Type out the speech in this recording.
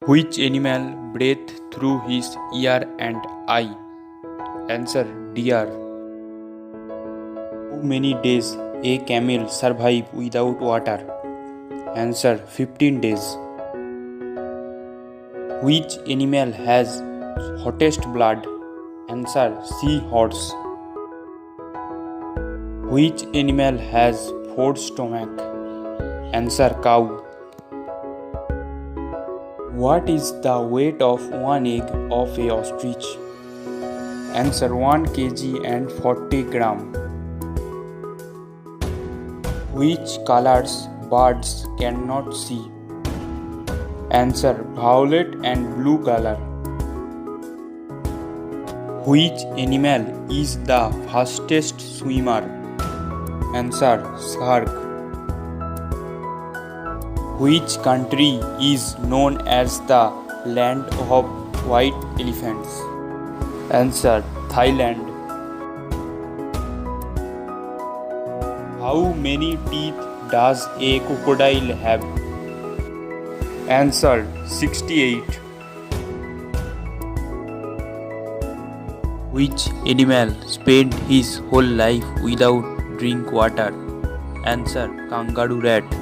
Which animal breathes through his ear and eye? Answer: deer. How many days a camel survive without water? Answer: 15 days. Which animal has hottest blood? Answer: seahorse. Which animal has four stomachs? Answer: cow. What is the weight of one egg of a ostrich? Answer: 1 kg and 40 gram. Which colors birds cannot see? Answer: violet and blue color. Which animal is the fastest swimmer? Answer: shark. Which country is known as the land of white elephants? Answer: Thailand. How many teeth does a crocodile have? Answer: 68. Which animal spent his whole life without drink water? Answer: kangaroo rat.